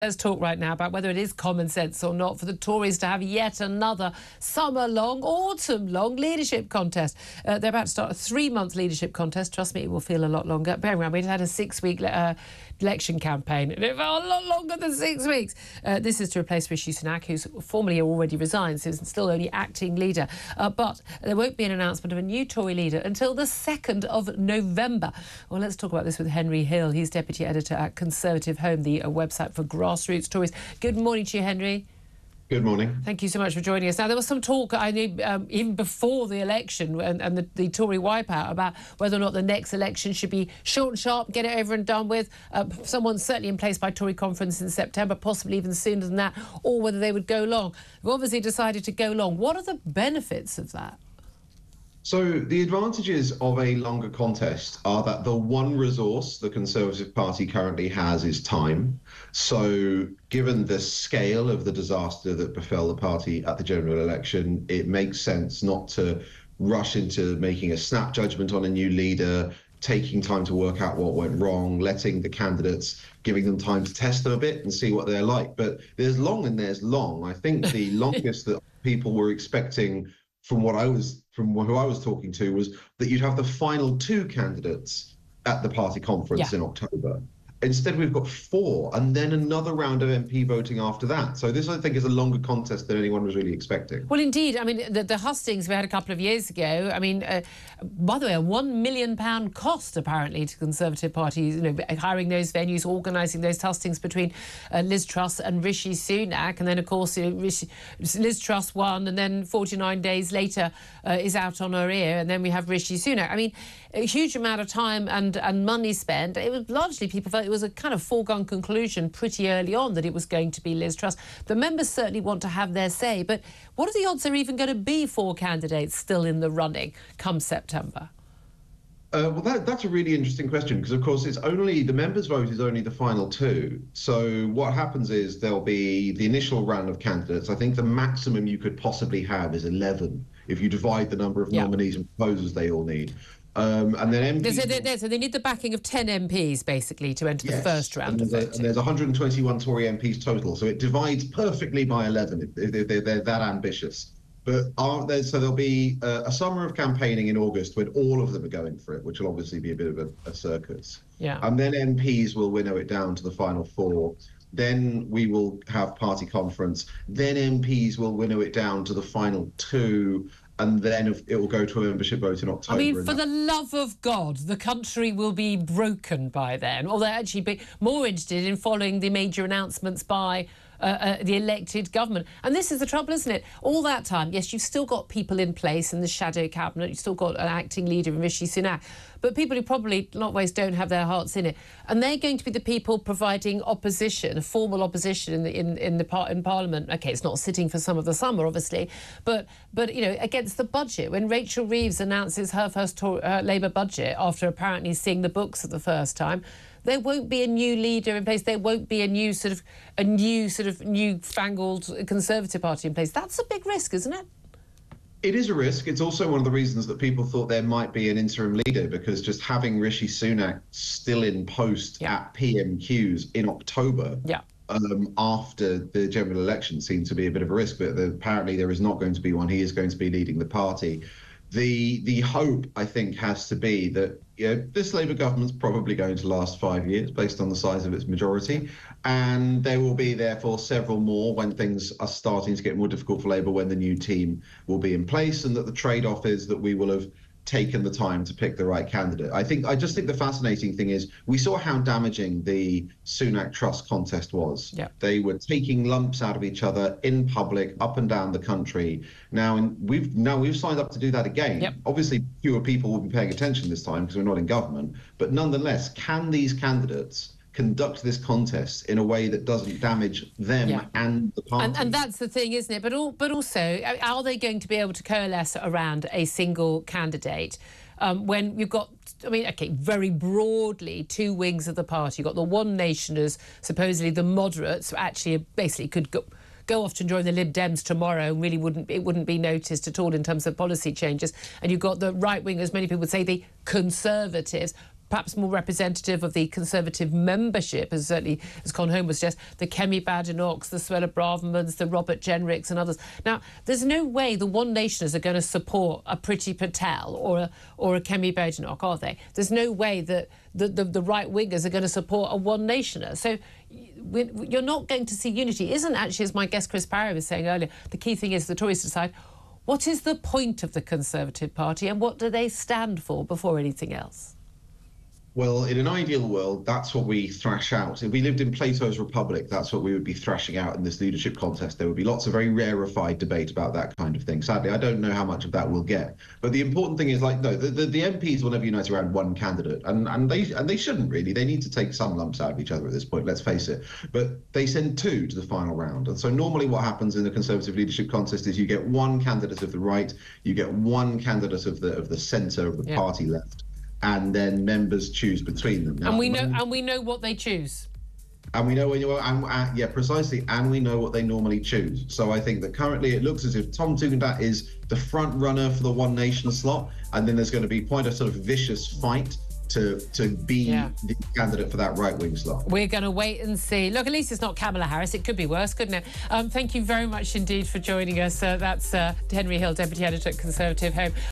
Let's talk right now about whether it is common sense or not for the Tories to have yet another summer-long, autumn-long leadership contest. They're about to start a 3-month leadership contest. Trust me, it will feel a lot longer. Bear in mind, we've had a 6-week election campaign, and it felt a lot longer than 6 weeks. This is to replace Rishi Sunak, who's formally already resigned, so he's still only acting leader. But there won't be an announcement of a new Tory leader until the 2nd of November. Well, let's talk about this with Henry Hill. He's deputy editor at Conservative Home, the website for grassroots Tories. Good morning to you, Henry. Good morning. Thank you so much for joining us. Now, there was some talk, I know, even before the election and the Tory wipeout about whether or not the next election should be short and sharp, get it over and done with. Someone certainly in place by Tory conference in September, possibly even sooner than that, or whether they would go long. They've obviously decided to go long. What are the benefits of that? So the advantages of a longer contest are that the one resource the Conservative Party currently has is time. So given the scale of the disaster that befell the party at the general election, it makes sense not to rush into making a snap judgment on a new leader, taking time to work out what went wrong, letting the candidates, giving them time to test them a bit and see what they're like. But there's long and there's long. I think the longest that people were expecting from who I was talking to was that you'd have the final 2 candidates at the party conference in October. Instead, we've got 4 and then another round of MP voting after that. So this, I think, is a longer contest than anyone was really expecting. Well, indeed. I mean, the hustings we had a couple of years ago, I mean, by the way, a £1 million cost, apparently, to Conservative parties, you know, hiring those venues, organising those hustings between Liz Truss and Rishi Sunak. And then, of course, Liz Truss won, and then 49 days later is out on her ear, and then we have Rishi Sunak. I mean, a huge amount of time and money spent. It was largely, people felt it was a kind of foregone conclusion pretty early on that it was going to be Liz Truss. The members certainly want to have their say, but what are the odds there are even going to be 4 candidates still in the running come September? Well, that's a really interesting question because, of course, it's only the members' vote is only the final 2. So what happens is there'll be the initial round of candidates. I think the maximum you could possibly have is 11 if you divide the number of nominees and proposers they all need. And then MPs... So they need the backing of 10 MPs, basically, to enter the first round of voting. And there's 121 Tory MPs total, so it divides perfectly by 11 if they're that ambitious. But so there'll be a summer of campaigning in August when all of them are going for it, which will obviously be a bit of a circus. Yeah. And then MPs will winnow it down to the final 4. Then we will have party conference. Then MPs will winnow it down to the final 2. And then it will go to a membership vote in October. I mean, for the love of God, the country will be broken by then. Or they'll actually be more interested in following the major announcements by the elected government. And this is the trouble, isn't it? All that time, yes, you've still got people in place in the shadow cabinet. You've still got an acting leader in Rishi Sunak. But people who probably, in a lot of ways, don't have their hearts in it. And they're going to be the people providing opposition, formal opposition in Parliament. OK, it's not sitting for some of the summer, obviously, but you know, against the budget. When Rachel Reeves announces her first Labour budget after apparently seeing the books for the first time, there won't be a new leader in place. There won't be a new newfangled Conservative Party in place. That's a big risk, isn't it? It is a risk. It's also one of the reasons that people thought there might be an interim leader, because just having Rishi Sunak still in post at PMQs in October after the general election seemed to be a bit of a risk. But apparently there is not going to be one. He is going to be leading the party. The hope, I think, has to be that this Labour government's probably going to last 5 years based on the size of its majority, and there will be therefore several more when things are starting to get more difficult for Labour, when the new team will be in place, and that the trade-off is that we will have taken the time to pick the right candidate. I just think the fascinating thing is we saw how damaging the Sunak-Truss contest was. They were taking lumps out of each other in public, up and down the country. Now we've signed up to do that again. Obviously, fewer people will be paying attention this time because we're not in government. But nonetheless, can these candidates conduct this contest in a way that doesn't damage them and the party? And that's the thing, isn't it? But also, are they going to be able to coalesce around a single candidate when you've got, I mean, OK, very broadly, 2 wings of the party? You've got the One Nationers, supposedly the moderates, who actually basically could go off to join the Lib Dems tomorrow and really wouldn't be noticed at all in terms of policy changes. And you've got the right wingers, many people would say the Conservatives, perhaps more representative of the Conservative membership, as certainly as Con Home was just the Kemi Badenochs, the Suella Bravermans, the Robert Jenricks and others. Now, there's no way the One Nationers are going to support a Priti Patel or a Kemi Badenoch, are they? There's no way that the right-wingers are going to support a One Nationer. So you're not going to see unity. Isn't actually, as my guest Chris Parry was saying earlier, the key thing is the Tories decide what is the point of the Conservative Party and what do they stand for before anything else? Well, in an ideal world, that's what we thrash out. If we lived in Plato's Republic, that's what we would be thrashing out in this leadership contest. There would be lots of very rarefied debate about that kind of thing. Sadly, I don't know how much of that we'll get. But the important thing is, like, no, the MPs will never unite around one candidate, and they shouldn't really. They need to take some lumps out of each other at this point, let's face it. But they send two to the final round. And so normally what happens in the Conservative leadership contest is you get one candidate of the right, you get one candidate of the centre of the party left, and then members choose between them. Now, and we know what they choose. And we know when you are, yeah, precisely, and we know what they normally choose. So I think that currently it looks as if Tom Tugendhat is the front runner for the One Nation slot, and then there's going to be quite a sort of vicious fight to be the candidate for that right-wing slot. We're going to wait and see. Look, at least it's not Kamala Harris. It could be worse, couldn't it? Thank you very much indeed for joining us. That's Henry Hill, Deputy Editor at Conservative Home.